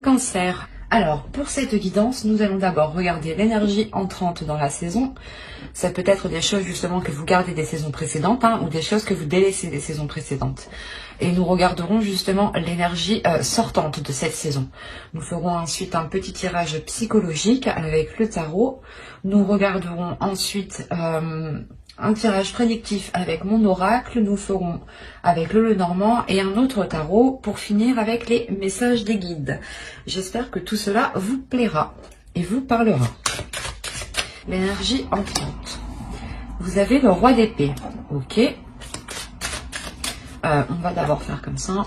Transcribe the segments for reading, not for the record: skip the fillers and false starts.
Cancer. Alors, pour cette guidance, nous allons d'abord regarder l'énergie entrante dans la saison. Ça peut être des choses justement que vous gardez des saisons précédentes ou des choses que vous délaissez des saisons précédentes. Et nous regarderons justement l'énergie sortante de cette saison. Nous ferons ensuite un petit tirage psychologique avec le tarot. Nous regarderons ensuite un tirage prédictif avec mon oracle. Nous ferons avec le Lenormand et un autre tarot pour finir avec les messages des guides. J'espère que tout cela vous plaira et vous parlera. L'énergie entrante. Vous avez le roi d'épée. Ok. On va d'abord faire comme ça.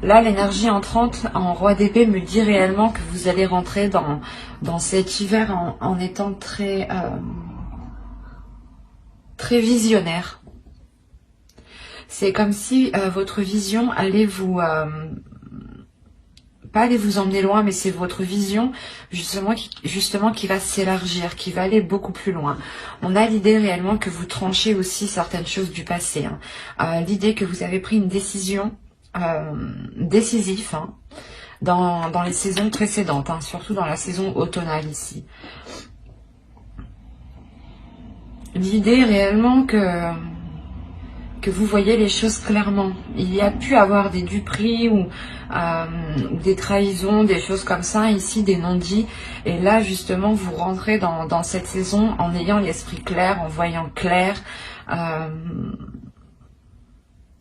Là, l'énergie entrante en roi d'épée me dit réellement que vous allez rentrer dans cet hiver en étant très visionnaire. C'est comme si votre vision allait vous... pas aller vous emmener loin, mais c'est votre vision justement qui va s'élargir, qui va aller beaucoup plus loin. On a l'idée réellement que vous tranchez aussi certaines choses du passé. L'idée que vous avez pris une décision décisive dans les saisons précédentes, surtout dans la saison automnale ici. L'idée réellement que vous voyez les choses clairement. Il y a pu avoir des duperies ou des trahisons, des choses comme ça, ici des non-dits. Et là, justement, vous rentrez dans cette saison en ayant l'esprit clair, en voyant clair,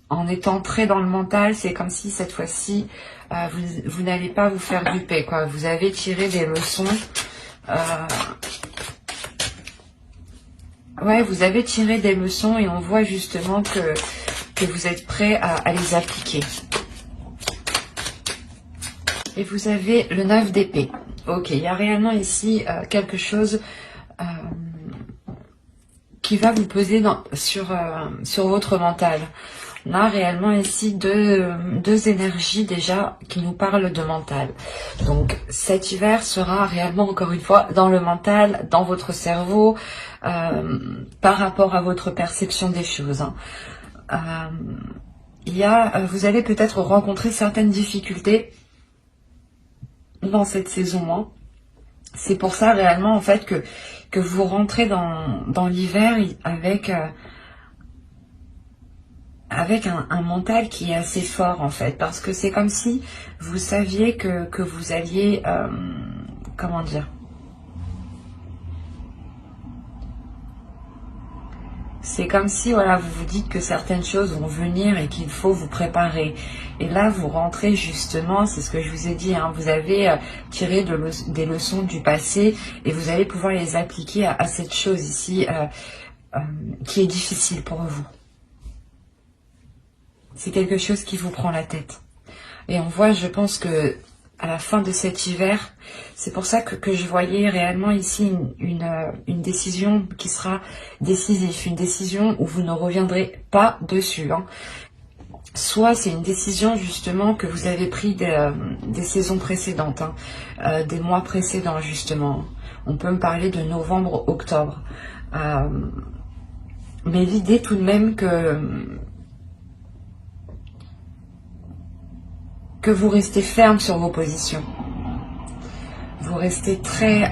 en étant très dans le mental. C'est comme si cette fois-ci, vous n'allez pas vous faire duper, quoi. Vous avez tiré des leçons. Ouais, vous avez tiré des leçons et on voit justement que vous êtes prêt à les appliquer. Et vous avez le 9 d'épée. Ok, il y a réellement ici quelque chose qui va vous peser sur votre mental. On a réellement ici deux énergies déjà qui nous parlent de mental. Donc cet hiver sera réellement encore une fois dans le mental, dans votre cerveau, par rapport à votre perception des choses. Vous allez peut-être rencontrer certaines difficultés dans cette saison. C'est pour ça réellement en fait que vous rentrez dans l'hiver avec un mental qui est assez fort en fait, parce que c'est comme si vous saviez que vous alliez, comment dire, c'est comme si voilà, vous vous dites que certaines choses vont venir et qu'il faut vous préparer. Et là, vous rentrez justement, c'est ce que je vous ai dit, vous avez tiré des leçons du passé et vous allez pouvoir les appliquer à cette chose ici qui est difficile pour vous. C'est quelque chose qui vous prend la tête. Et on voit, je pense que à la fin de cet hiver, c'est pour ça que je voyais réellement ici une décision qui sera décisive, une décision où vous ne reviendrez pas dessus. Soit c'est une décision justement que vous avez pris des saisons précédentes, des mois précédents justement. On peut me parler de novembre, octobre. Mais l'idée tout de même que vous restez ferme sur vos positions. Vous restez très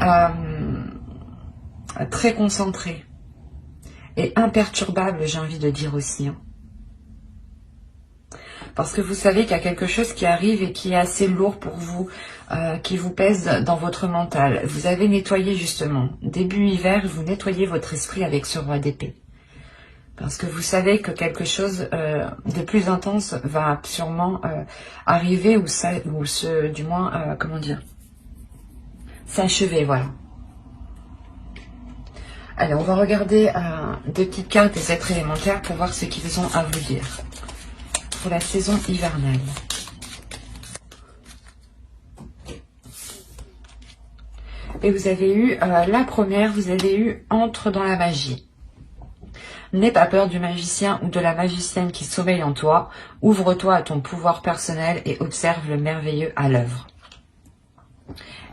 concentré et imperturbable, j'ai envie de dire aussi. Parce que vous savez qu'il y a quelque chose qui arrive et qui est assez lourd pour vous, qui vous pèse dans votre mental. Vous avez nettoyé justement, début hiver, vous nettoyez votre esprit avec ce roi d'épée. Parce que vous savez que quelque chose de plus intense va sûrement arriver du moins, comment dire, s'achever, voilà. Allez, on va regarder deux petites cartes des êtres élémentaires pour voir ce qu'ils ont à vous dire pour la saison hivernale. Et vous avez eu, la première, vous avez eu entre dans la magie. N'aie pas peur du magicien ou de la magicienne qui sommeille en toi. Ouvre-toi à ton pouvoir personnel et observe le merveilleux à l'œuvre.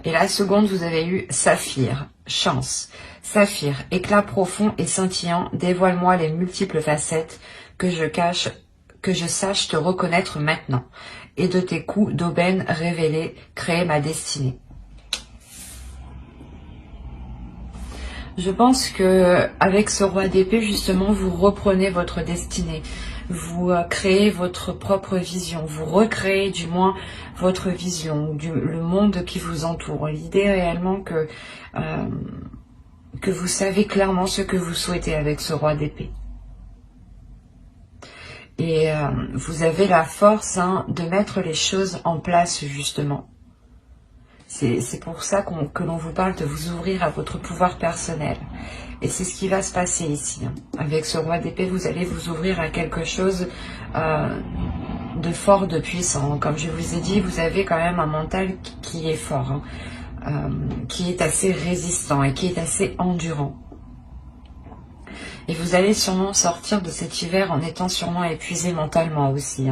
Et la seconde, vous avez eu Saphir, chance. Saphir, éclat profond et scintillant, dévoile-moi les multiples facettes que je sache te reconnaître maintenant. et de tes coups d'aubaine révélés, créer ma destinée. Je pense que avec ce roi d'épée, justement, vous reprenez votre destinée. Vous créez votre propre vision. Vous recréez du moins votre vision, le monde qui vous entoure. L'idée réellement que vous savez clairement ce que vous souhaitez avec ce roi d'épée. Et vous avez la force de mettre les choses en place, justement. C'est pour ça que l'on vous parle de vous ouvrir à votre pouvoir personnel. Et c'est ce qui va se passer ici. Avec ce roi d'épée, vous allez vous ouvrir à quelque chose de fort, de puissant. Comme je vous ai dit, vous avez quand même un mental qui est fort, qui est assez résistant et qui est assez endurant. Et vous allez sûrement sortir de cet hiver en étant sûrement épuisé mentalement aussi.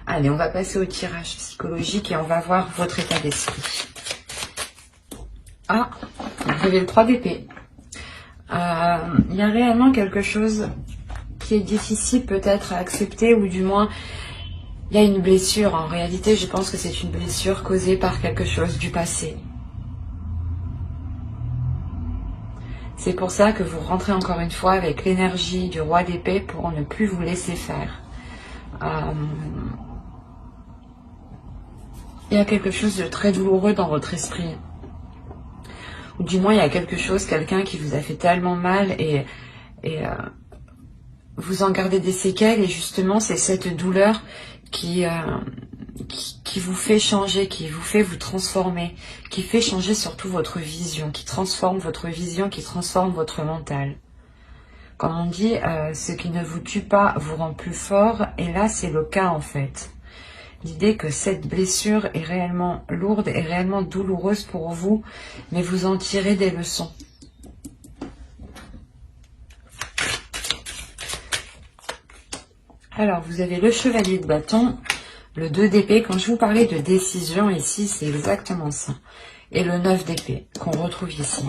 Allez, on va passer au tirage psychologique et on va voir votre état d'esprit. Ah, vous avez le 3 d'épée. Il y a réellement quelque chose qui est difficile peut-être à accepter, ou du moins, il y a une blessure. En réalité, je pense que c'est une blessure causée par quelque chose du passé. C'est pour ça que vous rentrez encore une fois avec l'énergie du roi d'épée pour ne plus vous laisser faire. Il y a quelque chose de très douloureux dans votre esprit. Ou du moins, il y a quelque chose, quelqu'un qui vous a fait tellement mal et vous en gardez des séquelles. Et justement, c'est cette douleur qui vous fait changer, qui vous fait vous transformer, qui fait changer surtout votre vision, qui transforme votre vision, qui transforme votre mental. Comme on dit, ce qui ne vous tue pas vous rend plus fort. Et là, c'est le cas en fait. L'idée que cette blessure est réellement lourde et réellement douloureuse pour vous, mais vous en tirez des leçons. Alors, vous avez le chevalier de bâton, le 2 d'épée. Quand je vous parlais de décision ici, c'est exactement ça. Et le 9 d'épée qu'on retrouve ici.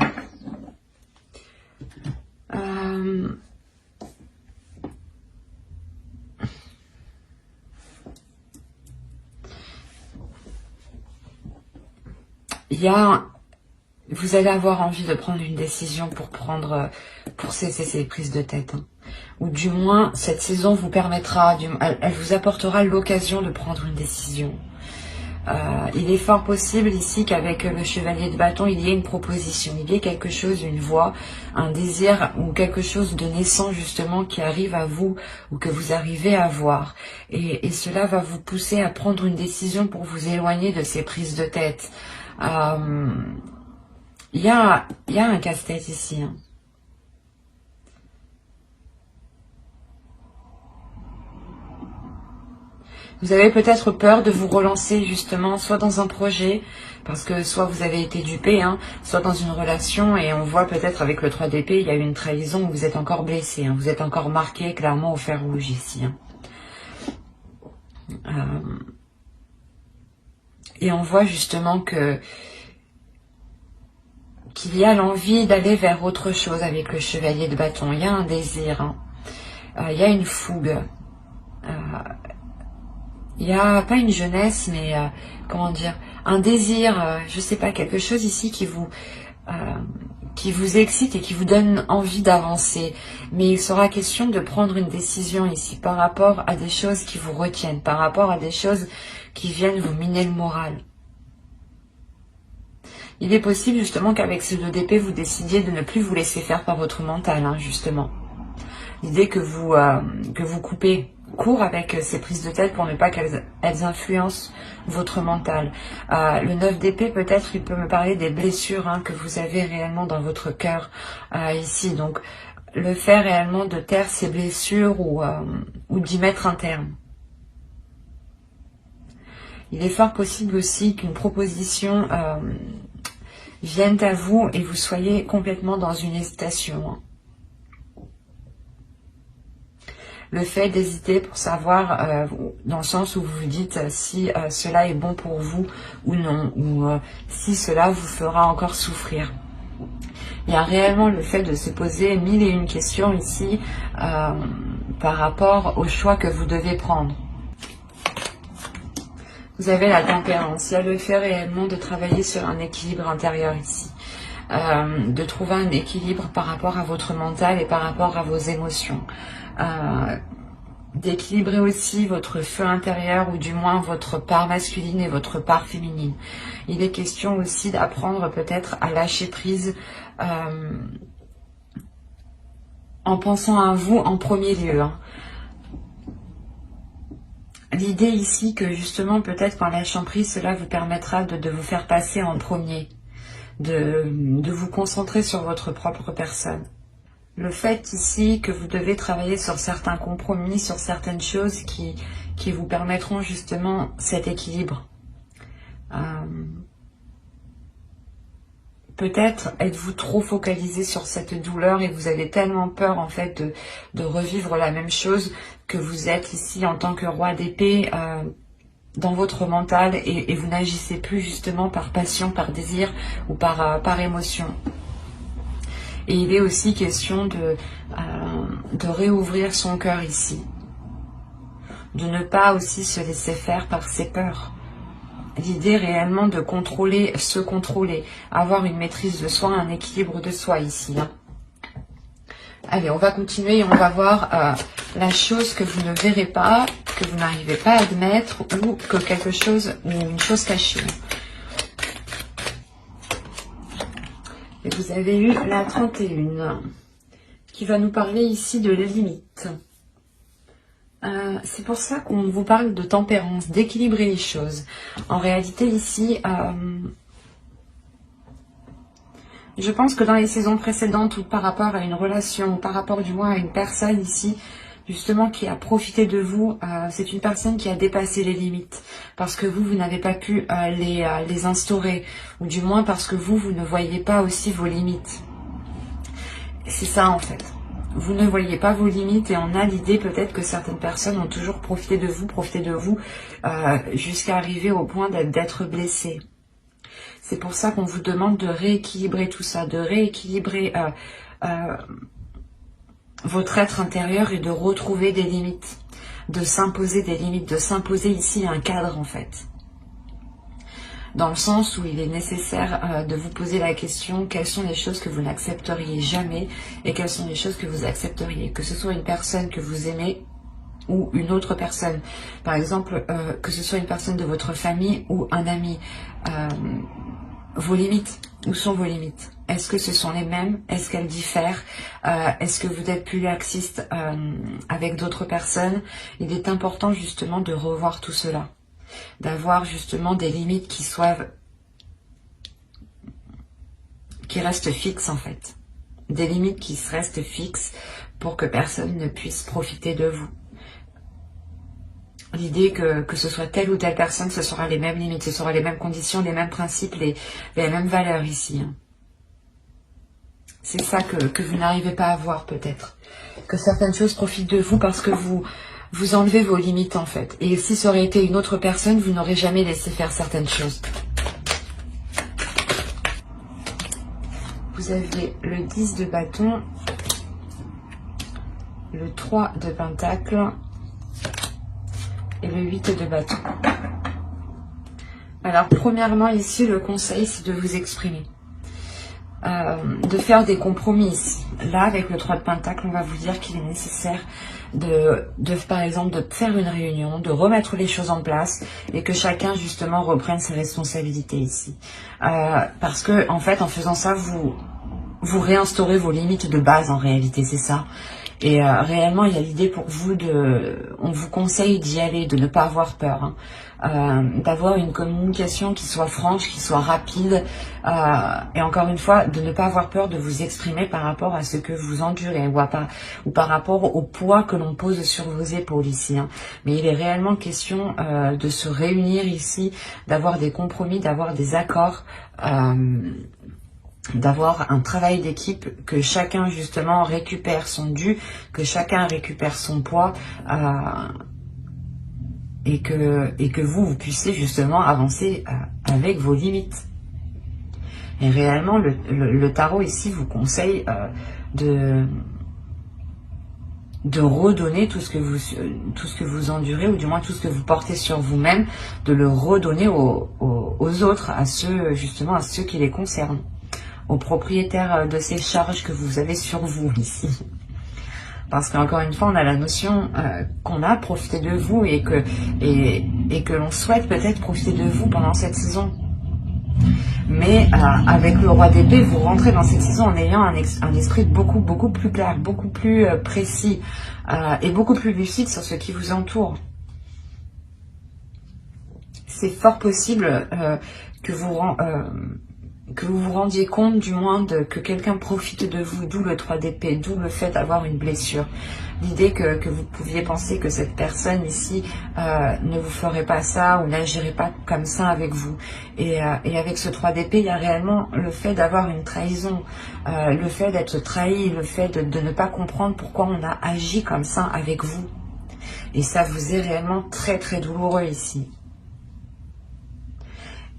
Vous allez avoir envie de prendre une décision pour cesser ces prises de tête. Ou du moins, cette saison vous permettra, elle vous apportera l'occasion de prendre une décision. Il est fort possible ici qu'avec le chevalier de bâton, il y ait une proposition, il y ait quelque chose, une voix, un désir ou quelque chose de naissant justement qui arrive à vous ou que vous arrivez à voir. Et cela va vous pousser à prendre une décision pour vous éloigner de ces prises de tête. Il y a un casse-tête ici. Vous avez peut-être peur de vous relancer justement, soit dans un projet, parce que soit vous avez été dupé, soit dans une relation, et on voit peut-être avec le 3 d'épée, il y a eu une trahison où vous êtes encore blessé, vous êtes encore marqué clairement au fer rouge ici. Et on voit justement qu'il y a l'envie d'aller vers autre chose avec le chevalier de bâton. Il y a un désir, il y a une fougue. Il n'y a pas une jeunesse, mais comment dire, un désir, je sais pas, quelque chose ici qui vous excite et qui vous donne envie d'avancer. Mais il sera question de prendre une décision ici par rapport à des choses qui vous retiennent, par rapport à des choses qui viennent vous miner le moral. Il est possible justement qu'avec ce 2 d'épée, vous décidiez de ne plus vous laisser faire par votre mental, justement. L'idée que vous coupez court avec ces prises de tête pour ne pas qu'elles influencent votre mental. Le 9 d'épée, peut-être, il peut me parler des blessures que vous avez réellement dans votre cœur ici. Donc, le fait réellement de taire ces blessures ou d'y mettre un terme. Il est fort possible aussi qu'une proposition vienne à vous et vous soyez complètement dans une hésitation. Le fait d'hésiter pour savoir, dans le sens où vous vous dites si cela est bon pour vous ou non, ou si cela vous fera encore souffrir. Il y a réellement le fait de se poser 1001 questions ici par rapport au choix que vous devez prendre. Vous avez la tempérance. Il y a le fait réellement de travailler sur un équilibre intérieur ici. De trouver un équilibre par rapport à votre mental et par rapport à vos émotions. D'équilibrer aussi votre feu intérieur ou du moins votre part masculine et votre part féminine. Il est question aussi d'apprendre peut-être à lâcher prise en pensant à vous en premier lieu. L'idée ici que justement peut-être qu'en lâchant prise, cela vous permettra de vous faire passer en premier, de vous concentrer sur votre propre personne. Le fait ici que vous devez travailler sur certains compromis, sur certaines choses qui vous permettront justement cet équilibre. Peut-être êtes-vous trop focalisé sur cette douleur et vous avez tellement peur en fait de revivre la même chose que vous êtes ici en tant que roi d'épée dans votre mental et vous n'agissez plus justement par passion, par désir ou par émotion. Et il est aussi question de réouvrir son cœur ici. De ne pas aussi se laisser faire par ses peurs. L'idée réellement de contrôler, se contrôler, avoir une maîtrise de soi, un équilibre de soi ici. Allez, on va continuer et on va voir la chose que vous ne verrez pas, que vous n'arrivez pas à admettre ou que quelque chose, ou une chose cachée. Et vous avez eu la 31 qui va nous parler ici de la limite. C'est pour ça qu'on vous parle de tempérance, d'équilibrer les choses. En réalité ici, je pense que dans les saisons précédentes ou par rapport à une relation, ou par rapport du moins à une personne ici, justement qui a profité de vous, c'est une personne qui a dépassé les limites. Parce que vous n'avez pas pu les instaurer. Ou du moins parce que vous ne voyez pas aussi vos limites. C'est ça en fait. Vous ne voyez pas vos limites et on a l'idée peut-être que certaines personnes ont toujours profité de vous jusqu'à arriver au point d'être blessées. C'est pour ça qu'on vous demande de rééquilibrer tout ça, de rééquilibrer votre être intérieur et de retrouver des limites, de s'imposer des limites, de s'imposer ici un cadre en fait. Dans le sens où il est nécessaire de vous poser la question, quelles sont les choses que vous n'accepteriez jamais et quelles sont les choses que vous accepteriez. Que ce soit une personne que vous aimez ou une autre personne. Par exemple, que ce soit une personne de votre famille ou un ami. Vos limites, où sont vos limites? Est-ce que ce sont les mêmes? Est-ce qu'elles diffèrent? Est-ce que vous êtes plus laxiste avec d'autres personnes? Il est important justement de revoir tout cela. D'avoir justement des limites qui restent fixes en fait. Des limites qui restent fixes pour que personne ne puisse profiter de vous. L'idée que ce soit telle ou telle personne, ce sera les mêmes limites, ce sera les mêmes conditions, les mêmes principes, les mêmes valeurs ici. C'est ça que vous n'arrivez pas à voir peut-être. Que certaines choses profitent de vous parce que vous enlevez vos limites en fait. Et si ça aurait été une autre personne, vous n'aurez jamais laissé faire certaines choses. Vous aviez le 10 de bâton, le 3 de pentacle et le 8 de bâton. Alors premièrement ici, le conseil c'est de vous exprimer. De faire des compromis ici. Là avec le 3 de pentacle, on va vous dire qu'il est nécessaire par exemple de faire une réunion, de remettre les choses en place et que chacun justement reprenne ses responsabilités ici. Parce que en fait en faisant ça vous réinstaurez vos limites de base en réalité, c'est ça. Et réellement il y a l'idée pour vous on vous conseille d'y aller, de ne pas avoir peur, d'avoir une communication qui soit franche, qui soit rapide, et encore une fois de ne pas avoir peur de vous exprimer par rapport à ce que vous endurez ou par rapport au poids que l'on pose sur vos épaules ici. Mais il est réellement question de se réunir ici, d'avoir des compromis, d'avoir des accords, d'avoir un travail d'équipe, que chacun justement récupère son dû, que chacun récupère son poids, et que vous puissiez justement avancer avec vos limites. Et réellement le tarot ici vous conseille de redonner tout ce que vous endurez, ou du moins tout ce que vous portez sur vous-même, de le redonner aux autres, à ceux, justement, à ceux qui les concernent, aux propriétaires de ces charges que vous avez sur vous ici. Parce qu'encore une fois, on a la notion qu'on a profité de vous et que l'on souhaite peut-être profiter de vous pendant cette saison. Mais avec le roi d'épée, vous rentrez dans cette saison en ayant un esprit beaucoup plus clair, beaucoup plus précis et beaucoup plus lucide sur ce qui vous entoure. C'est fort possible que vous vous rendiez compte du moins que quelqu'un profite de vous, d'où le 3 d'épée, d'où le fait d'avoir une blessure. L'idée que vous pouviez penser que cette personne ici ne vous ferait pas ça ou n'agirait pas comme ça avec vous. Et avec ce 3 d'épée, il y a réellement le fait d'avoir une trahison, le fait d'être trahi, le fait de ne pas comprendre pourquoi on a agi comme ça avec vous. Et ça vous est réellement très douloureux ici.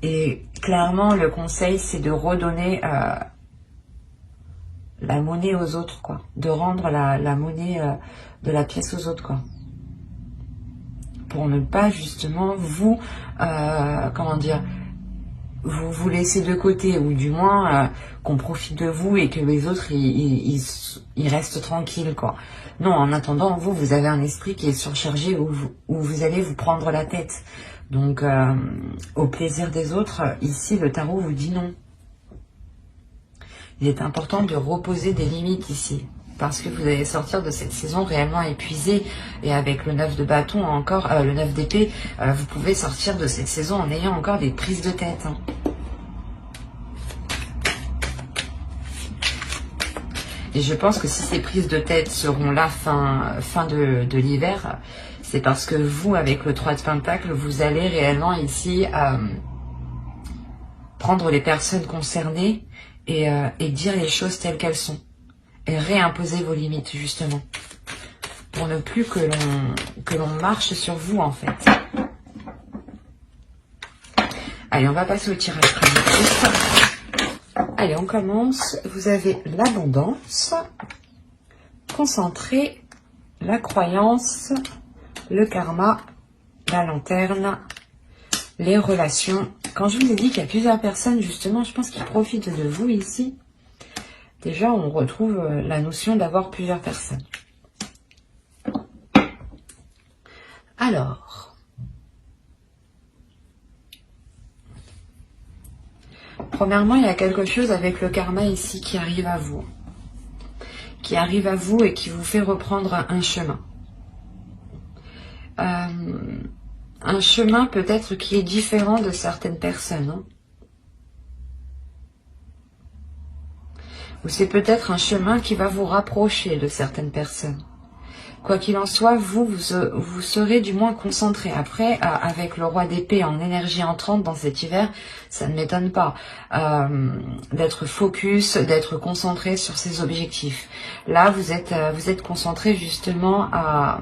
Et clairement, le conseil, c'est de redonner la monnaie aux autres, quoi. De rendre la monnaie de la pièce aux autres, quoi. Pour ne pas, justement, vous, comment dire, vous laisser de côté, ou du moins qu'on profite de vous et que les autres, ils restent tranquilles, quoi. Non, en attendant, vous avez un esprit qui est surchargé, où vous allez vous prendre la tête. Donc, au plaisir des autres, ici, le tarot vous dit non. Il est important de reposer des limites ici, parce que vous allez sortir de cette saison réellement épuisé. Et avec le 9 de bâton, encore le 9 d'épée, vous pouvez sortir de cette saison en ayant encore des prises de tête. Hein. Et je pense que si ces prises de tête seront là fin de l'hiver, c'est parce que vous, avec le 3 de Pentacle, vous allez réellement ici prendre les personnes concernées et dire les choses telles qu'elles sont. Et réimposer vos limites, justement. Pour ne plus que l'on marche sur vous, en fait. Allez, on va passer au tirage prédictif. Allez, on commence. Vous avez l'abondance, concentré, la croyance, le karma, la lanterne, les relations. Quand je vous ai dit qu'il y a plusieurs personnes, justement, je pense qu'ils profitent de vous ici. Déjà, on retrouve la notion d'avoir plusieurs personnes. Alors, premièrement, il y a quelque chose avec le karma ici qui arrive à vous. Qui arrive à vous et qui vous fait reprendre un chemin. Un chemin peut-être qui est différent de certaines personnes. Hein. Ou c'est peut-être un chemin qui va vous rapprocher de certaines personnes. Quoi qu'il en soit, vous serez du moins concentré. Après, avec le roi d'épée en énergie entrante dans cet hiver, ça ne m'étonne pas d'être focus, d'être concentré sur ses objectifs. Là, vous êtes concentré justement à...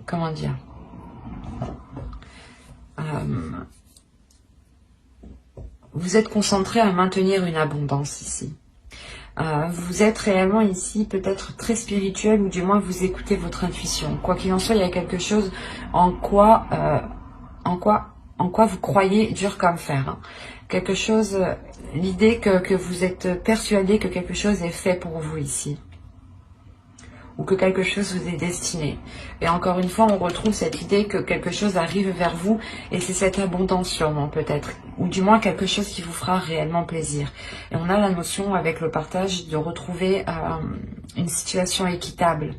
Comment dire vous êtes concentré à maintenir une abondance ici. Vous êtes réellement ici peut-être très spirituel, ou du moins vous écoutez votre intuition. Quoi qu'il en soit, il y a quelque chose en quoi vous croyez dur comme fer. Hein. Quelque chose, l'idée que vous êtes persuadé que quelque chose est fait pour vous ici. Ou que quelque chose vous est destiné. Et encore une fois, on retrouve cette idée que quelque chose arrive vers vous, et c'est cette abondance sûrement peut-être, ou du moins quelque chose qui vous fera réellement plaisir. Et on a la notion avec le partage de retrouver une situation équitable.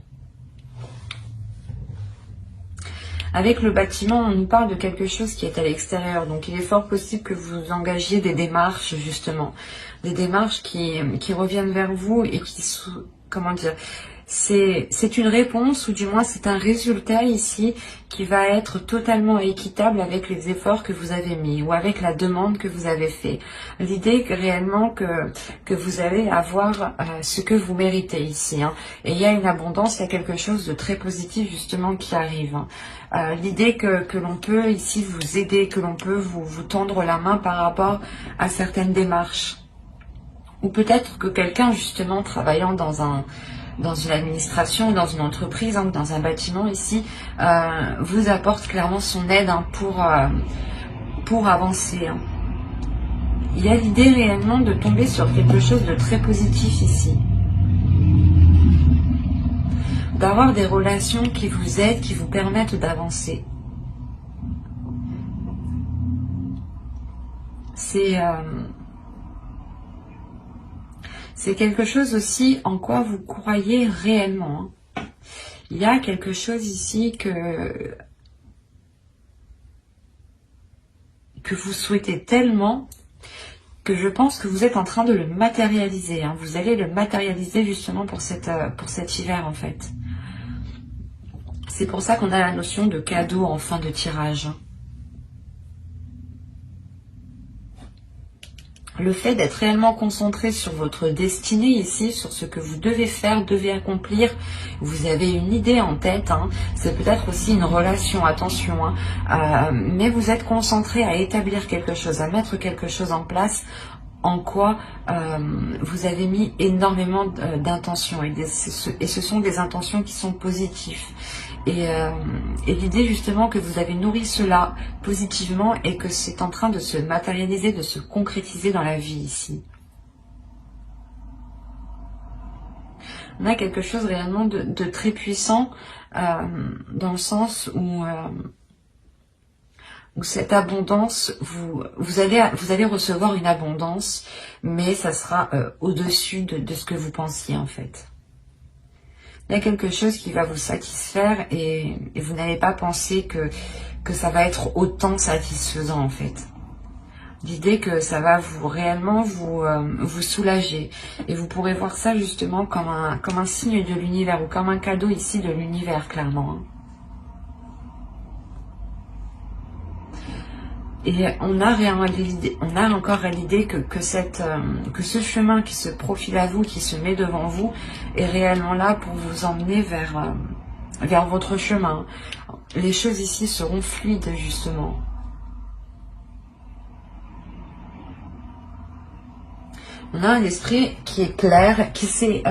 Avec le bâtiment, on nous parle de quelque chose qui est à l'extérieur, donc il est fort possible que vous engagiez des démarches justement, des démarches qui reviennent vers vous et qui, comment dire, c'est une réponse, ou du moins c'est un résultat ici qui va être totalement équitable avec les efforts que vous avez mis ou avec la demande que vous avez fait. L'idée que réellement que vous allez avoir ce que vous méritez ici. Hein. Et il y a une abondance, il y a quelque chose de très positif justement qui arrive. Hein. L'idée que l'on peut ici vous aider, que l'on peut vous tendre la main par rapport à certaines démarches. Ou peut-être que quelqu'un justement travaillant dans un dans une administration, dans une entreprise, hein, dans un bâtiment ici, vous apporte clairement son aide, hein, pour avancer. Hein. Il y a l'idée réellement de tomber sur quelque chose de très positif ici. D'avoir des relations qui vous aident, qui vous permettent d'avancer. C'est quelque chose aussi en quoi vous croyez réellement. Hein. Il y a quelque chose ici que vous souhaitez tellement que je pense que vous êtes en train de le matérialiser. Hein. Vous allez le matérialiser justement pour cet hiver en fait. C'est pour ça qu'on a la notion de cadeau en fin de tirage. Le fait d'être réellement concentré sur votre destinée ici, sur ce que vous devez faire, devez accomplir, vous avez une idée en tête, hein. C'est peut-être aussi une relation, attention, hein. Mais vous êtes concentré à établir quelque chose, à mettre quelque chose en place, en quoi vous avez mis énormément d'intentions, et ce sont des intentions qui sont positives. Et l'idée justement que vous avez nourri cela positivement et que c'est en train de se matérialiser, de se concrétiser dans la vie ici. On a quelque chose réellement de très puissant dans le sens où cette abondance, vous allez recevoir une abondance, mais ça sera au-dessus de ce que vous pensiez en fait. Il y a quelque chose qui va vous satisfaire et vous n'allez pas penser que ça va être autant satisfaisant en fait. L'idée que ça va réellement vous soulager. Et vous pourrez voir ça justement comme un signe de l'univers ou comme un cadeau ici de l'univers clairement. Hein. Et on a encore l'idée que ce chemin qui se profile à vous, qui se met devant vous, est réellement là pour vous emmener vers votre chemin. Les choses ici seront fluides, justement. On a un esprit qui est clair, qui sait,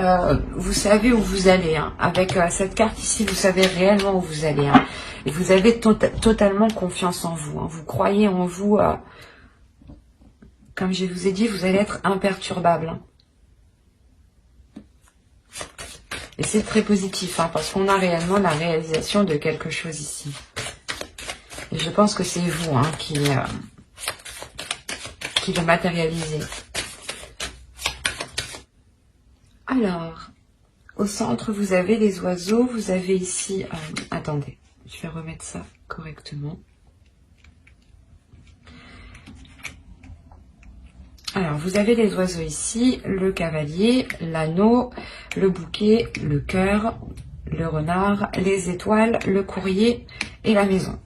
vous savez où vous allez. Hein. Avec cette carte ici, vous savez réellement où vous allez. Hein. Et vous avez totalement confiance en vous. Hein. Vous croyez en vous. Comme je vous ai dit, vous allez être imperturbable. Hein. Et c'est très positif, hein, parce qu'on a réellement la réalisation de quelque chose ici. Et je pense que c'est vous, hein, qui le matérialisez. Alors, au centre, vous avez les oiseaux. Vous avez ici... attendez, je vais remettre ça correctement. Alors, vous avez les oiseaux ici, le cavalier, l'anneau, le bouquet, le cœur, le renard, les étoiles, le courrier et la maison.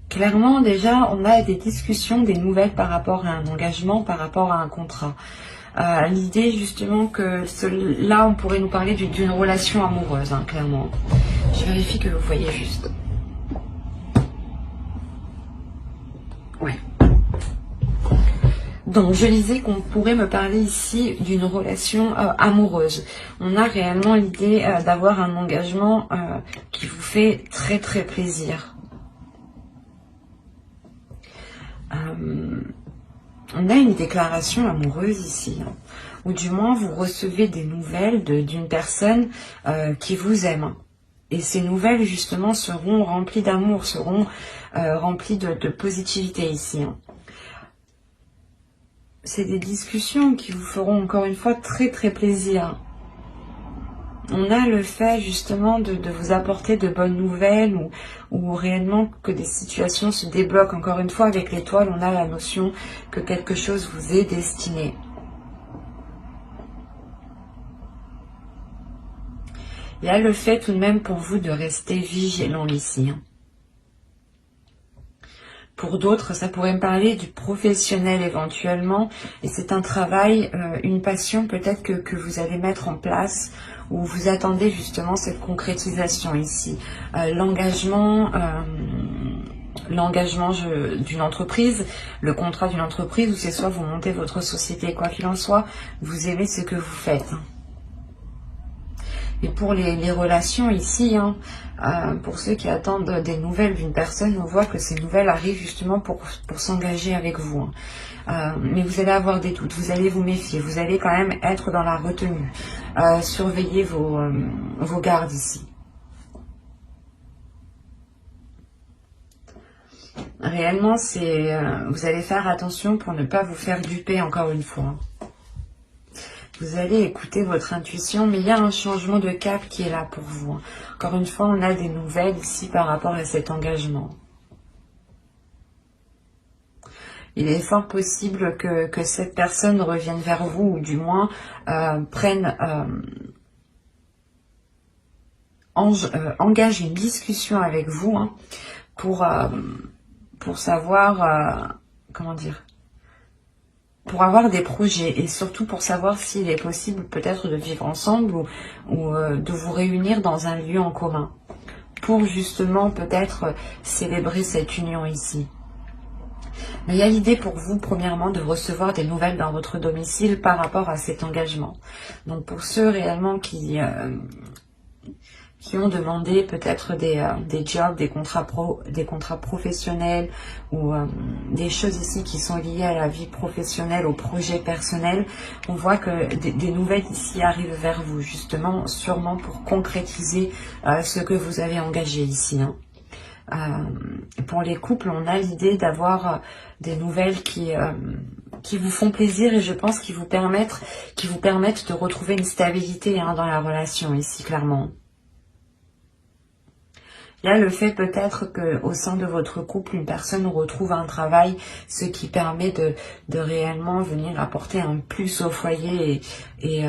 Clairement, déjà, on a des discussions, des nouvelles par rapport à un engagement, par rapport à un contrat. L'idée, justement, que là, on pourrait nous parler d'une relation amoureuse, hein, clairement. Je vérifie que vous voyez juste. Ouais. Donc, je disais qu'on pourrait me parler ici d'une relation amoureuse. On a réellement l'idée d'avoir un engagement qui vous fait très très plaisir. On a une déclaration amoureuse ici, hein, ou du moins vous recevez des nouvelles d'une personne qui vous aime. Et ces nouvelles, justement, seront remplies d'amour, seront remplies de positivité ici. Hein. C'est des discussions qui vous feront encore une fois très très plaisir. On a le fait justement de vous apporter de bonnes nouvelles ou réellement que des situations se débloquent. Encore une fois, avec l'étoile, on a la notion que quelque chose vous est destiné. Il y a le fait tout de même pour vous de rester vigilant ici. Pour d'autres, ça pourrait me parler du professionnel éventuellement. Et c'est un travail, une passion peut-être que vous allez mettre en place, où vous attendez justement cette concrétisation ici. L'engagement d'une entreprise, le contrat d'une entreprise, où c'est soit vous montez votre société, quoi qu'il en soit, vous aimez ce que vous faites. Et pour les relations ici, hein, pour ceux qui attendent des nouvelles d'une personne, on voit que ces nouvelles arrivent justement pour s'engager avec vous. Mais vous allez avoir des doutes, vous allez vous méfier, vous allez quand même être dans la retenue. Surveillez vos gardes ici. Réellement, vous allez faire attention pour ne pas vous faire duper encore une fois. Vous allez écouter votre intuition, mais il y a un changement de cap qui est là pour vous. Encore une fois, on a des nouvelles ici par rapport à cet engagement. Il est fort possible que cette personne revienne vers vous, ou du moins engage une discussion avec vous, hein, pour savoir, comment dire, pour avoir des projets et surtout pour savoir s'il est possible peut-être de vivre ensemble ou de vous réunir dans un lieu en commun pour justement peut-être célébrer cette union ici. Mais il y a l'idée pour vous, premièrement, de recevoir des nouvelles dans votre domicile par rapport à cet engagement. Donc pour ceux réellement qui ont demandé peut-être des jobs, des contrats professionnels ou des choses ici qui sont liées à la vie professionnelle, au projet personnel, on voit que des nouvelles ici arrivent vers vous, justement, sûrement pour concrétiser ce que vous avez engagé ici, hein. Pour les couples, on a l'idée d'avoir des nouvelles qui vous font plaisir et je pense qui vous permettent de retrouver une stabilité, hein, dans la relation ici, clairement. Il y a le fait peut-être qu'au sein de votre couple, une personne retrouve un travail, ce qui permet de réellement venir apporter un plus au foyer et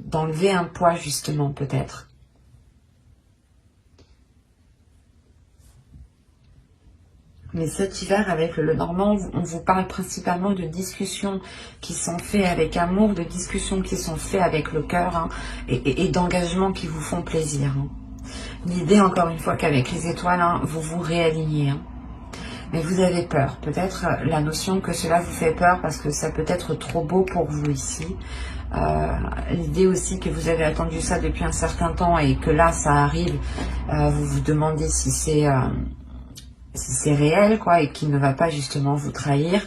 d'enlever un poids justement peut-être. Mais cet hiver, avec le Normand, on vous parle principalement de discussions qui sont faites avec amour, de discussions qui sont faites avec le cœur, hein, et d'engagements qui vous font plaisir, hein. L'idée, encore une fois, qu'avec les étoiles, hein, vous vous réalignez, hein. Mais vous avez peur. Peut-être la notion que cela vous fait peur parce que ça peut être trop beau pour vous ici. L'idée aussi que vous avez attendu ça depuis un certain temps et que là, ça arrive. Vous vous demandez si c'est réel, quoi, et qu'il ne va pas justement vous trahir.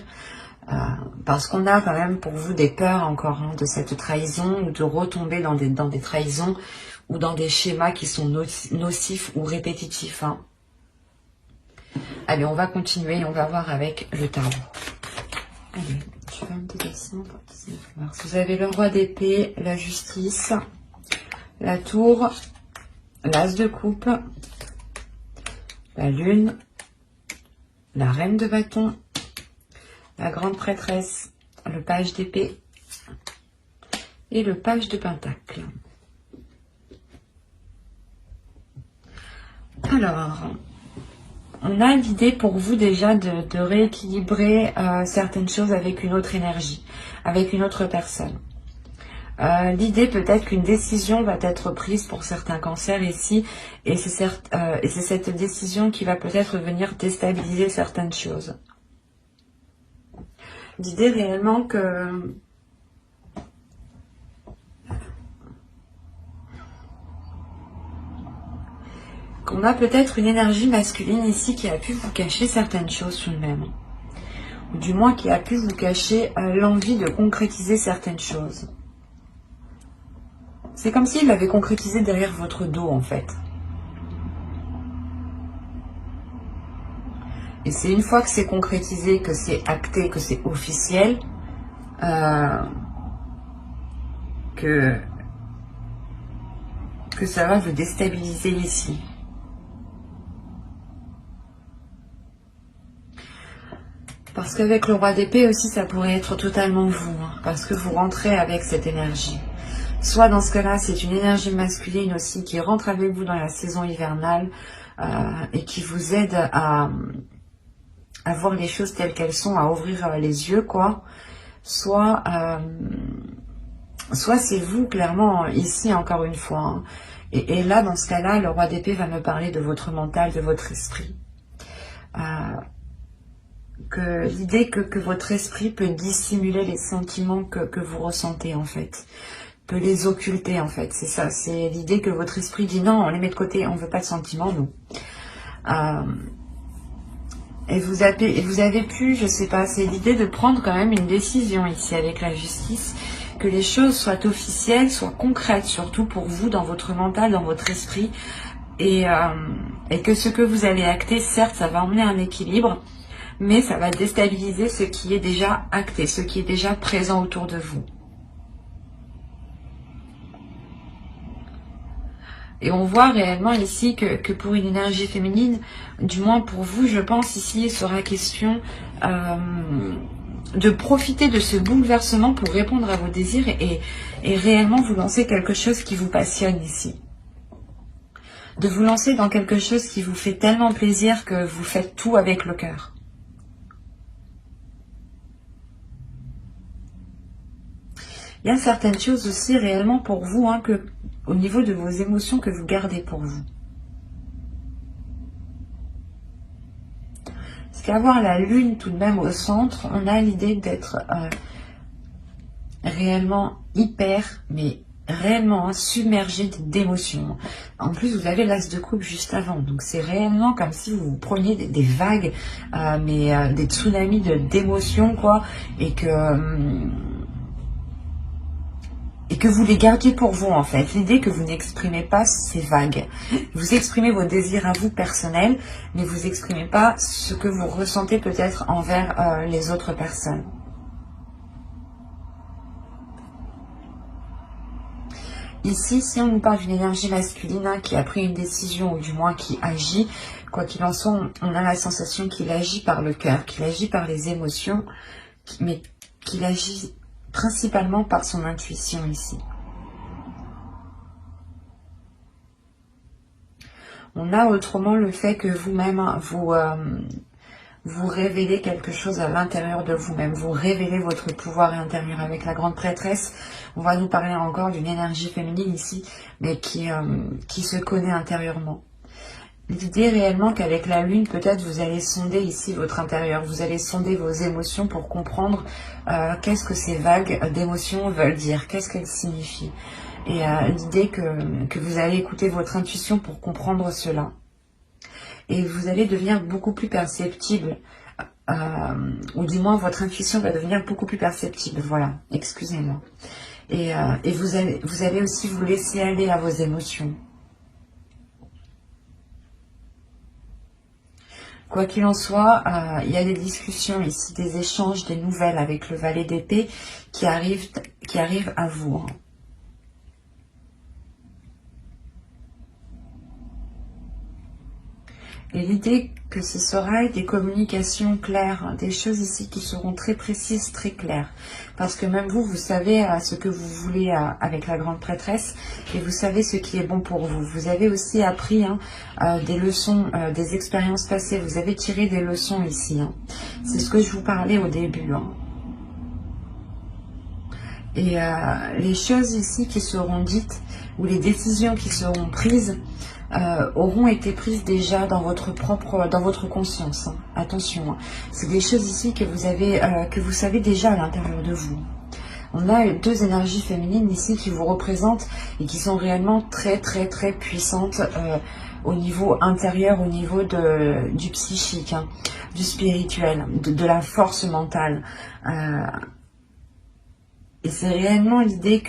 Parce qu'on a quand même pour vous des peurs encore, hein, de cette trahison ou de retomber dans des trahisons ou dans des schémas qui sont nocifs ou répétitifs, hein. Allez, on va continuer, on va voir avec le tarot. Allez, je fais un petit dessin. Vous avez le roi d'épée, la justice, la tour, l'as de coupe, la lune, la reine de bâton, la grande prêtresse, le page d'épée et le page de pentacle. Alors, on a l'idée pour vous déjà de rééquilibrer certaines choses avec une autre énergie, avec une autre personne. L'idée peut-être qu'une décision va être prise pour certains cancers ici, et c'est cette décision qui va peut-être venir déstabiliser certaines choses. L'idée réellement qu'on a peut-être une énergie masculine ici qui a pu vous cacher certaines choses tout de même. Ou du moins qui a pu vous cacher l'envie de concrétiser certaines choses. C'est comme s'il l'avait concrétisé derrière votre dos en fait. Et c'est une fois que c'est concrétisé, que c'est acté, que c'est officiel, que ça va vous déstabiliser ici. Parce qu'avec le roi d'épée aussi, ça pourrait être totalement vous, hein, parce que vous rentrez avec cette énergie. Soit dans ce cas-là, c'est une énergie masculine aussi qui rentre avec vous dans la saison hivernale et qui vous aide à voir les choses telles qu'elles sont, à ouvrir les yeux, quoi. Soit c'est vous, clairement, ici, encore une fois, hein. Et là, dans ce cas-là, le roi d'épée va me parler de votre mental, de votre esprit. Que l'idée que votre esprit peut dissimuler les sentiments que vous ressentez, en fait. peut les occulter en fait. C'est ça, c'est l'idée que votre esprit dit non, on les met de côté, on veut pas de sentiments, nous. Et vous avez pu, je sais pas, c'est l'idée de prendre quand même une décision ici avec la justice, que les choses soient officielles, soient concrètes, surtout pour vous, dans votre mental, dans votre esprit, et que ce que vous allez acter, certes, ça va emmener un équilibre, mais ça va déstabiliser ce qui est déjà acté, ce qui est déjà présent autour de vous. Et on voit réellement ici que pour une énergie féminine, du moins pour vous, je pense ici, il sera question de profiter de ce bouleversement pour répondre à vos désirs et réellement vous lancer quelque chose qui vous passionne ici. De vous lancer dans quelque chose qui vous fait tellement plaisir que vous faites tout avec le cœur. Il y a certaines choses aussi réellement pour vous, hein, que au niveau de vos émotions que vous gardez pour vous. Parce qu'avoir la lune tout de même au centre, on a l'idée d'être réellement hyper, mais réellement submergé d'émotions. En plus, vous avez l'as de coupe juste avant. Donc, c'est réellement comme si vous preniez des vagues, des tsunamis d'émotions, quoi. Et que vous les gardiez pour vous, en fait. L'idée que vous n'exprimez pas ces vagues. Vous exprimez vos désirs à vous personnels, mais vous n'exprimez pas ce que vous ressentez peut-être envers les autres personnes. Ici, si on nous parle d'une énergie masculine, hein, qui a pris une décision, ou du moins qui agit, quoi qu'il en soit, on a la sensation qu'il agit par le cœur, qu'il agit par les émotions, mais qu'il agit principalement par son intuition ici. On a autrement le fait que vous-même, vous révélez quelque chose à l'intérieur de vous-même. Vous révélez votre pouvoir intérieur. Avec la grande prêtresse, on va nous parler encore d'une énergie féminine ici, mais qui se connaît intérieurement. L'idée réellement qu'avec la lune, peut-être vous allez sonder ici votre intérieur. Vous allez sonder vos émotions pour comprendre qu'est-ce que ces vagues d'émotions veulent dire, qu'est-ce qu'elles signifient. Et l'idée que vous allez écouter votre intuition pour comprendre cela. Et vous allez devenir beaucoup plus perceptible, ou du moins votre intuition va devenir beaucoup plus perceptible, voilà, excusez-moi. Et vous allez aussi vous laisser aller à vos émotions. Quoi qu'il en soit, il y a des discussions ici, des échanges, des nouvelles avec le valet d'épée qui arrivent à vous. Hein. Et l'idée que ce sera des communications claires, hein, des choses ici qui seront très précises, très claires. Parce que même vous, vous savez ce que vous voulez avec la grande prêtresse et vous savez ce qui est bon pour vous. Vous avez aussi appris des leçons, des expériences passées. Vous avez tiré des leçons ici. Hein. C'est ce que je vous parlais au début. Hein. Et les choses ici qui seront dites ou les décisions qui seront prises auront été prises déjà dans votre conscience. Hein. Attention, hein. C'est des choses ici que vous savez déjà à l'intérieur de vous. On a deux énergies féminines ici qui vous représentent et qui sont réellement très très très puissantes au niveau intérieur, au niveau du psychique, hein, du spirituel, de la force mentale. Et c'est réellement l'idée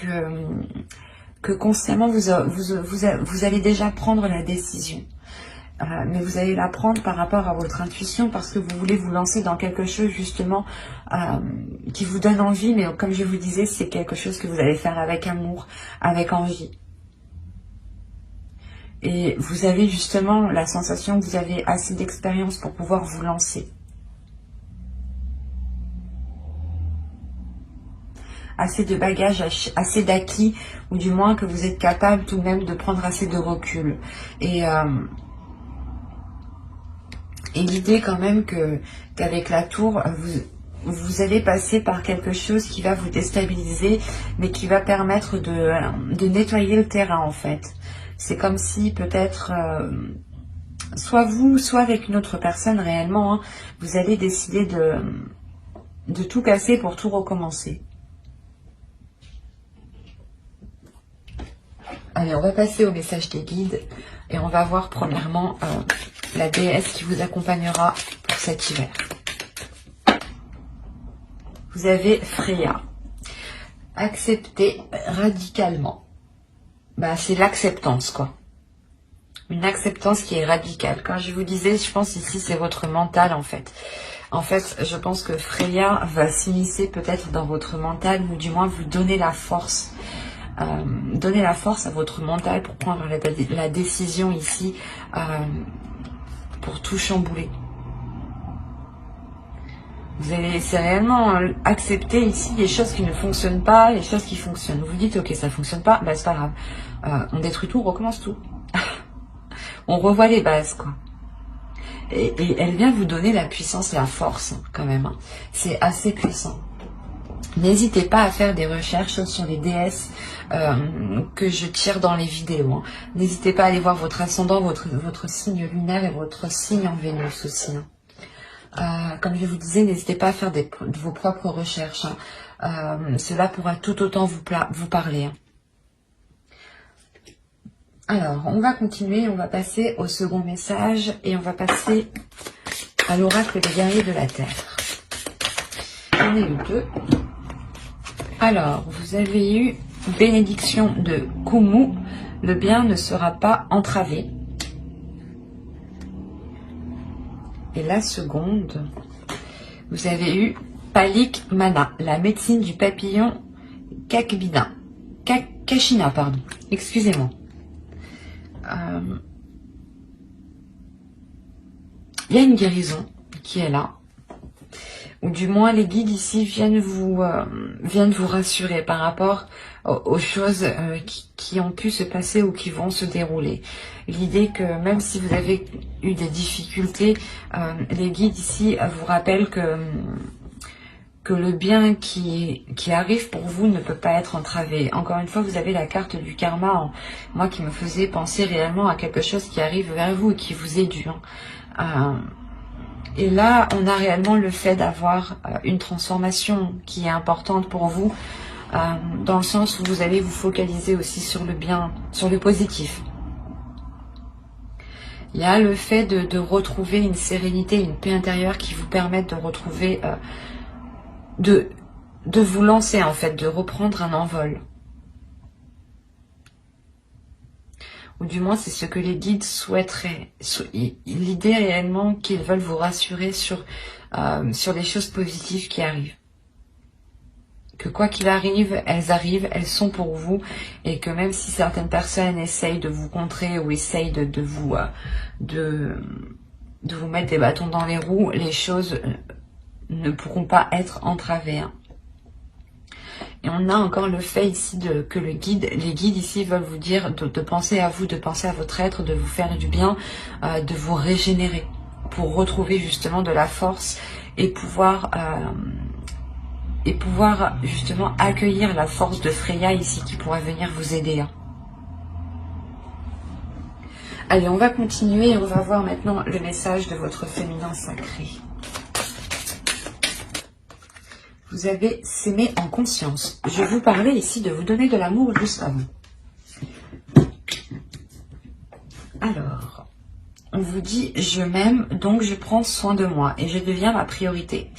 que consciemment vous allez déjà prendre la décision. Mais vous allez la prendre par rapport à votre intuition parce que vous voulez vous lancer dans quelque chose justement qui vous donne envie. Mais comme je vous disais, c'est quelque chose que vous allez faire avec amour, avec envie. Et vous avez justement la sensation que vous avez assez d'expérience pour pouvoir vous lancer. Assez de bagages, assez d'acquis, ou du moins que vous êtes capable tout de même de prendre assez de recul. Et l'idée quand même qu'avec la tour, vous allez passer par quelque chose qui va vous déstabiliser, mais qui va permettre de nettoyer le terrain en fait. C'est comme si peut-être, soit vous, soit avec une autre personne réellement, hein, vous allez décider de tout casser pour tout recommencer. Allez, on va passer au message des guides et on va voir premièrement la déesse qui vous accompagnera pour cet hiver. Vous avez Freya. Accepter radicalement. Bah, c'est l'acceptance, quoi. Une acceptance qui est radicale. Quand je vous disais, je pense ici, c'est votre mental, en fait. En fait, je pense que Freya va s'immiscer peut-être dans votre mental, ou du moins vous donner la force. Donner la force à votre mental pour prendre la décision ici, pour tout chambouler. Vous allez réellement accepter ici les choses qui ne fonctionnent pas, les choses qui fonctionnent. Vous vous dites, ok, ça ne fonctionne pas, bah c'est pas grave. On détruit tout, on recommence tout. On revoit les bases, quoi. Et elle vient vous donner la puissance et la force, quand même. Hein. C'est assez puissant. N'hésitez pas à faire des recherches sur les déesses que je tire dans les vidéos. Hein. N'hésitez pas à aller voir votre ascendant, votre signe lunaire et votre signe en Vénus aussi. Hein. Comme je vous disais, n'hésitez pas à faire vos propres recherches. Hein. Cela pourra tout autant vous parler. Hein. Alors, on va continuer, on va passer au second message et on va passer à l'oracle des guerriers de la Terre. J'en ai eu deux. Alors, vous avez eu bénédiction de Kumu, le bien ne sera pas entravé. Et la seconde, vous avez eu Palik Mana, la médecine du papillon Kachina, pardon. Excusez-moi. Il y a une guérison qui est là. Ou du moins les guides ici viennent vous rassurer par rapport aux choses qui ont pu se passer ou qui vont se dérouler. L'idée que même si vous avez eu des difficultés, les guides ici vous rappellent que le bien qui arrive pour vous ne peut pas être entravé. Encore une fois, vous avez la carte du karma, moi qui me faisait penser réellement à quelque chose qui arrive vers vous et qui vous est dû. Et là, on a réellement le fait d'avoir une transformation qui est importante pour vous, dans le sens où vous allez vous focaliser aussi sur le bien, sur le positif. Il y a le fait de retrouver une sérénité, une paix intérieure qui vous permettent de retrouver, de vous lancer en fait, de reprendre un envol. Ou du moins c'est ce que les guides souhaiteraient. L'idée réellement qu'ils veulent vous rassurer sur les choses positives qui arrivent. Que quoi qu'il arrive, elles sont pour vous. Et que même si certaines personnes essayent de vous contrer ou essayent de vous mettre des bâtons dans les roues, les choses ne pourront pas être entravées. Hein. Et on a encore le fait ici que les guides ici veulent vous dire de penser à vous, de penser à votre être, de vous faire du bien, de vous régénérer pour retrouver justement de la force et pouvoir justement accueillir la force de Freya ici qui pourrait venir vous aider. Hein. Allez, on va continuer et on va voir maintenant le message de votre féminin sacré. Vous avez s'aimer en conscience. Je vous parlais ici de vous donner de l'amour juste avant. Alors, on vous dit, je m'aime, donc je prends soin de moi et je deviens ma priorité.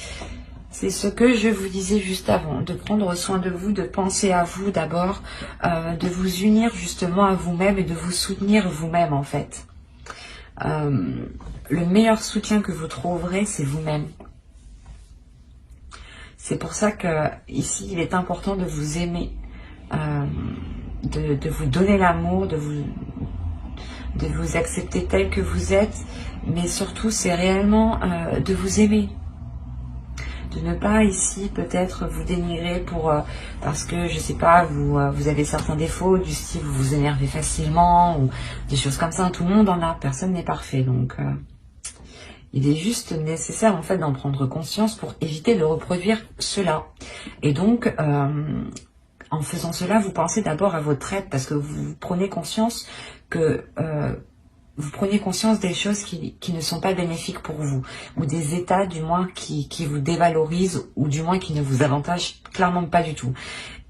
C'est ce que je vous disais juste avant, de prendre soin de vous, de penser à vous d'abord, de vous unir justement à vous-même et de vous soutenir vous-même en fait. Le meilleur soutien que vous trouverez, c'est vous-même. C'est pour ça que ici, il est important de vous aimer, de vous donner l'amour, de vous accepter tel que vous êtes, mais surtout, c'est réellement de vous aimer. De ne pas ici peut-être vous dénigrer parce que, je sais pas, vous avez certains défauts, du style vous vous énervez facilement, ou des choses comme ça. Tout le monde en a, personne n'est parfait, donc... il est juste nécessaire en fait d'en prendre conscience pour éviter de reproduire cela. Et donc, en faisant cela, vous pensez d'abord à votre être parce que vous prenez conscience que des choses qui ne sont pas bénéfiques pour vous, ou des états du moins qui vous dévalorisent, ou du moins qui ne vous avantagent clairement pas du tout.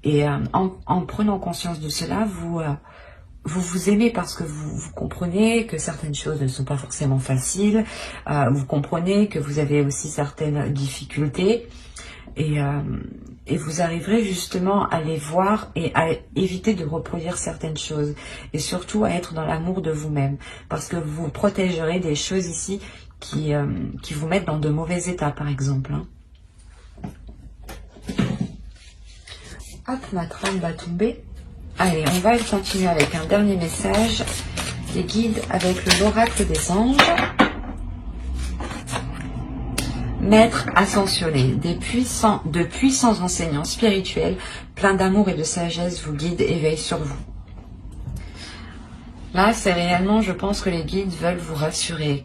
Et en prenant conscience de cela, vous vous aimez parce que vous comprenez que certaines choses ne sont pas forcément faciles, vous comprenez que vous avez aussi certaines difficultés, et vous arriverez justement à les voir et à éviter de reproduire certaines choses, et surtout à être dans l'amour de vous-même, parce que vous protégerez des choses ici qui vous mettent dans de mauvais états, par exemple, hein. Hop, ma trame va tomber. Allez, on va continuer avec un dernier message. Les guides avec l'oracle des anges. Maître ascensionné, de puissants enseignants spirituels, pleins d'amour et de sagesse, vous guident et veillent sur vous. Là, c'est réellement, je pense que les guides veulent vous rassurer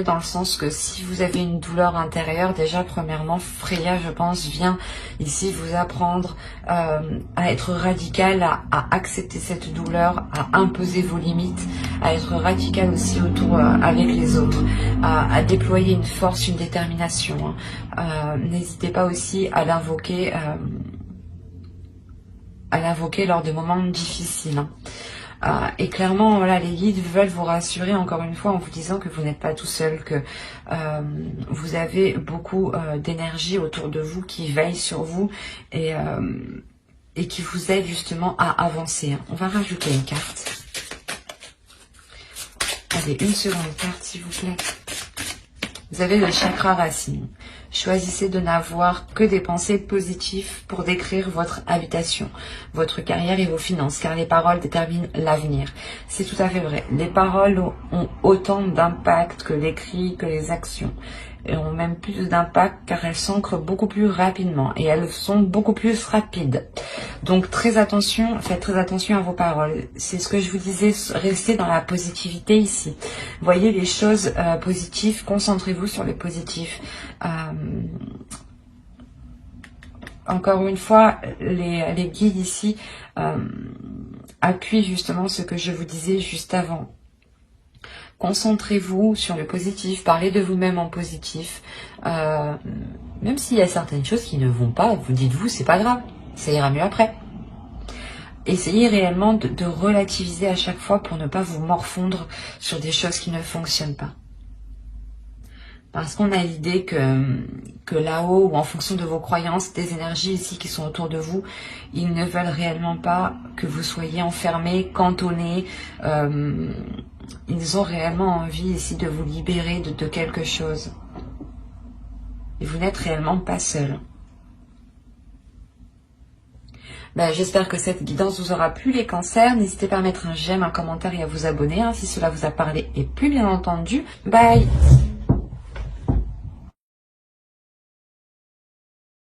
dans le sens que si vous avez une douleur intérieure, déjà, premièrement, Freya, je pense, vient ici vous apprendre à être radical, à accepter cette douleur, à imposer vos limites, à être radical aussi autour avec les autres, à déployer une force, une détermination, hein. N'hésitez pas aussi à l'invoquer lors de moments difficiles, hein. Et clairement, voilà, les guides veulent vous rassurer encore une fois en vous disant que vous n'êtes pas tout seul, que vous avez beaucoup d'énergie autour de vous qui veille sur vous et qui vous aide justement à avancer, hein. On va rajouter une carte. Allez, une seconde carte s'il vous plaît. Vous avez le chakra racine. Choisissez de n'avoir que des pensées positives pour décrire votre habitation, votre carrière et vos finances, car les paroles déterminent l'avenir. C'est tout à fait vrai. Les paroles ont autant d'impact que l'écrit, que les actions. Et ont même plus d'impact car elles s'ancrent beaucoup plus rapidement et elles sont beaucoup plus rapides. Donc très attention, faites très attention à vos paroles. C'est ce que je vous disais, restez dans la positivité ici. Voyez les choses positives, concentrez-vous sur les positifs. Encore une fois, les guides ici appuient justement ce que je vous disais juste avant. Concentrez-vous sur le positif, parlez de vous-même en positif. Même s'il y a certaines choses qui ne vont pas, vous dites-vous, c'est pas grave, ça ira mieux après. Essayez réellement de relativiser à chaque fois pour ne pas vous morfondre sur des choses qui ne fonctionnent pas. Parce qu'on a l'idée que là-haut, ou en fonction de vos croyances, des énergies ici qui sont autour de vous, ils ne veulent réellement pas que vous soyez enfermé, cantonné. Ils ont réellement envie ici de vous libérer de quelque chose. Et vous n'êtes réellement pas seul. J'espère que cette guidance vous aura plu, les cancers. N'hésitez pas à mettre un j'aime, un commentaire et à vous abonner, hein, si cela vous a parlé et plu, bien entendu. Bye!